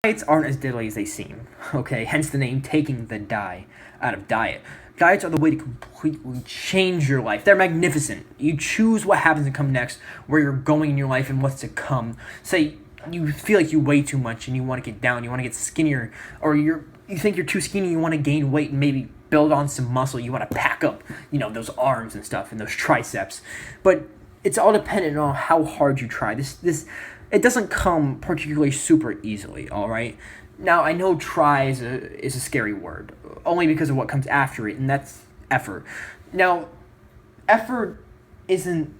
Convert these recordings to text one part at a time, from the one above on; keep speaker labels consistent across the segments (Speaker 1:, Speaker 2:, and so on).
Speaker 1: Diets aren't as deadly as they seem, okay? Hence the name taking the die out of diet. Diets are the way to completely change your life. They're magnificent. You choose what happens to come next, where you're going in your life, and what's to come. Say you feel like you weigh too much and you want to get down, you want to get skinnier, or you think you're too skinny, you want to gain weight and maybe build on some muscle, you want to pack up, those arms and stuff and those triceps. But it's all dependent on how hard you try. This it doesn't come particularly super easily, all right? Now, I know try is a scary word, only because of what comes after it, and that's effort. Now, effort isn't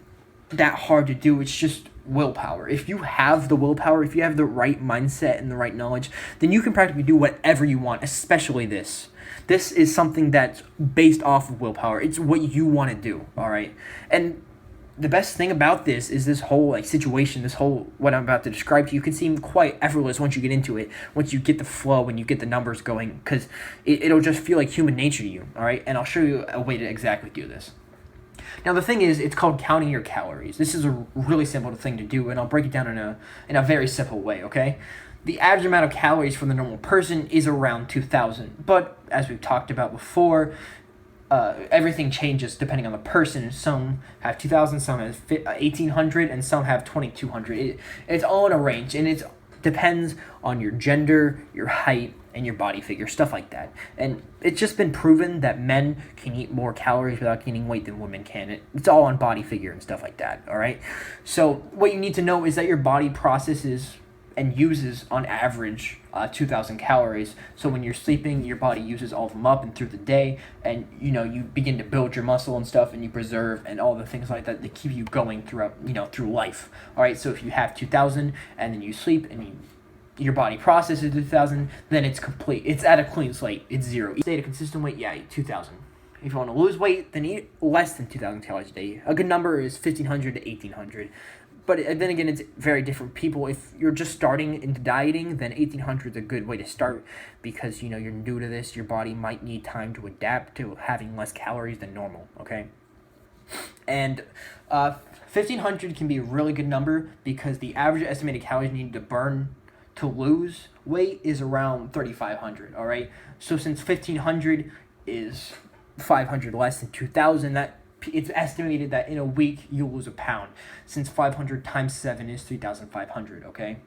Speaker 1: that hard to do, it's just willpower. If you have the willpower, if you have the right mindset and the right knowledge, then you can practically do whatever you want, especially this. This is something that's based off of willpower. It's what you want to do, all right? And the best thing about this is this whole situation, this whole what I'm about to describe to you can seem quite effortless once you get into it, once you get the flow and you get the numbers going, because it'll just feel like human nature to you, all right? And I'll show you a way to exactly do this. Now the thing is, it's called counting your calories. This is a really simple thing to do, and I'll break it down in a very simple way, okay? The average amount of calories for the normal person is around 2,000, but as we've talked about before, everything changes depending on the person. Some have 2,000, some have 1,800, and some have 2,200. It's all in a range, and it depends on your gender, your height, and your body figure, stuff like that. And it's just been proven that men can eat more calories without gaining weight than women can. It's all on body figure and stuff like that, all right? So what you need to know is that your body processes and uses on average 2,000 calories. So when you're sleeping, your body uses all of them up and through the day, and you begin to build your muscle and stuff, and you preserve and all the things like that keep you going throughout through life. All right, so if you have 2,000 and then you sleep and your body processes 2,000, then it's complete. It's at a clean slate. It's zero. You stay at a consistent weight, yeah, eat 2,000. If you want to lose weight, then eat less than 2,000 calories a day. A good number is 1,500 to 1,800. But then again, it's very different people. If you're just starting into dieting, then 1,800 is a good way to start, because you're new to this. Your body might need time to adapt to having less calories than normal, okay? And 1,500 can be a really good number, because the average estimated calories needed to burn to lose weight is around 3,500, all right? So since 1,500 is 500 less than 2,000, it's estimated that in a week you'll lose a pound, since 500 times 7 is 3,500, okay?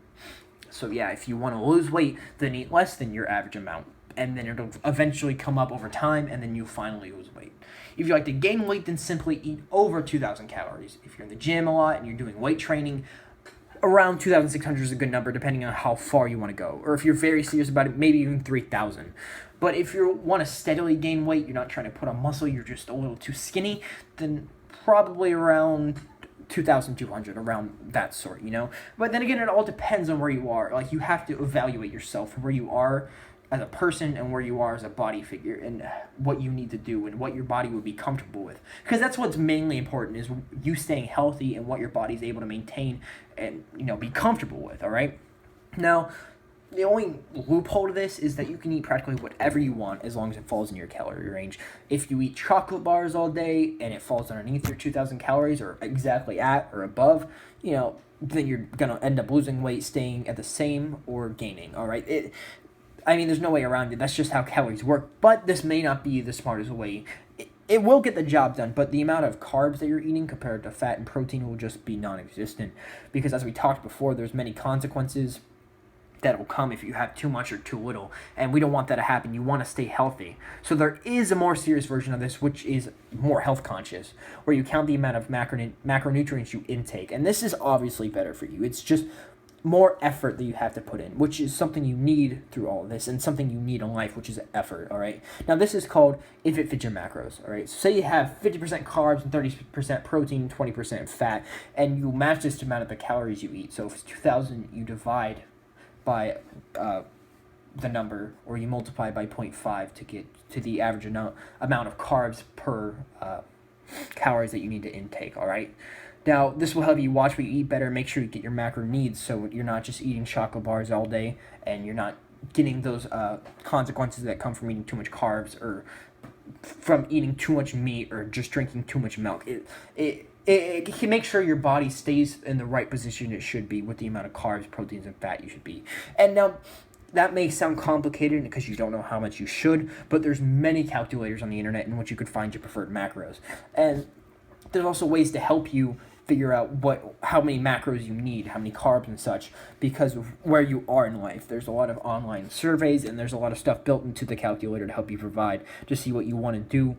Speaker 1: So yeah, if you want to lose weight, then eat less than your average amount, and then it'll eventually come up over time, and then you finally lose weight. If you like to gain weight, then simply eat over 2,000 calories. If you're in the gym a lot and you're doing weight training, around 2,600 is a good number, depending on how far you want to go. Or if you're very serious about it, maybe even 3,000. But if you want to steadily gain weight, you're not trying to put on muscle, you're just a little too skinny, then probably around 2,200, around that sort, But then again, it all depends on where you are. Like, you have to evaluate yourself, where you are as a person and where you are as a body figure, and what you need to do and what your body would be comfortable with. Because that's what's mainly important, is you staying healthy and what your body's able to maintain and, be comfortable with, all right? Now, the only loophole to this is that you can eat practically whatever you want as long as it falls in your calorie range. If you eat chocolate bars all day and it falls underneath your 2,000 calories or exactly at or above, then you're going to end up losing weight, staying at the same, or gaining, all right? There's no way around it. That's just how calories work. But this may not be the smartest way. It will get the job done, but the amount of carbs that you're eating compared to fat and protein will just be non-existent. Because as we talked before, there's many consequences that will come if you have too much or too little. And we don't want that to happen. You want to stay healthy. So there is a more serious version of this, which is more health conscious, where you count the amount of macronutrients you intake. And this is obviously better for you. It's just more effort that you have to put in, which is something you need through all of this, and something you need in life, which is effort, all right? Now, this is called if it fits your macros, all right? So say you have 50% carbs and 30% protein, 20% fat, and you match this amount of the calories you eat. So if it's 2,000, you divide by the number, or you multiply by 0.5 to get to the average amount of carbs per calories that you need to intake, all right? Now, this will help you watch what you eat better, make sure you get your macro needs, so you're not just eating chocolate bars all day, and you're not getting those consequences that come from eating too much carbs, or from eating too much meat, or just drinking too much milk. It can make sure your body stays in the right position it should be with the amount of carbs, proteins, and fat you should be. And now, that may sound complicated because you don't know how much you should, but there's many calculators on the internet in which you could find your preferred macros. And there's also ways to help you figure out how many macros you need, how many carbs and such, because of where you are in life. There's a lot of online surveys and there's a lot of stuff built into the calculator to help you provide to see what you want to do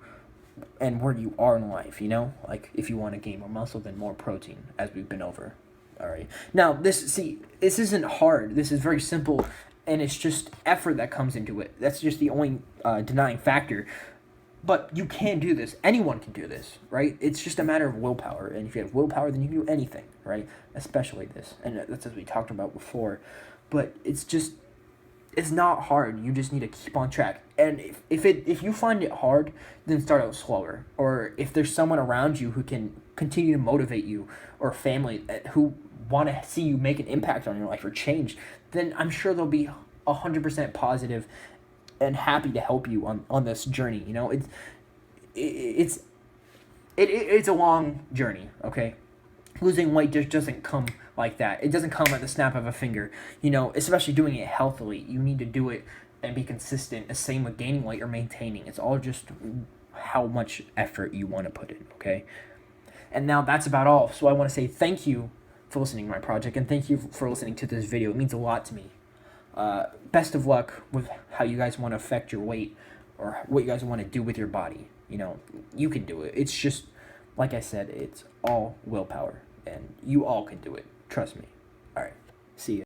Speaker 1: and where you are in life, you know? Like if you want to gain more muscle, then more protein, as we've been over. All right. Now, this isn't hard. This is very simple, and it's just effort that comes into it. That's just the only denying factor. But you can do this. Anyone can do this, right? It's just a matter of willpower. And if you have willpower, then you can do anything, right? Especially this. And that's as we talked about before. But it's not hard. You just need to keep on track. And if you find it hard, then start out slower. Or if there's someone around you who can continue to motivate you, or family who want to see you make an impact on your life or change, then I'm sure they'll be 100% positive and happy to help you on this journey. You know, it's a long journey. Okay, losing weight just doesn't come like that. It doesn't come at the snap of a finger. You know, especially doing it healthily. You need to do it and be consistent. The same with gaining weight or maintaining. It's all just how much effort you want to put in. Okay, and now that's about all. So I want to say thank you for listening to my project, and thank you for listening to this video. It means a lot to me. Best of luck with how you guys want to affect your weight or what you guys want to do with your body. You know, you can do it. It's just, like I said, it's all willpower, and you all can do it. Trust me. All right. See ya.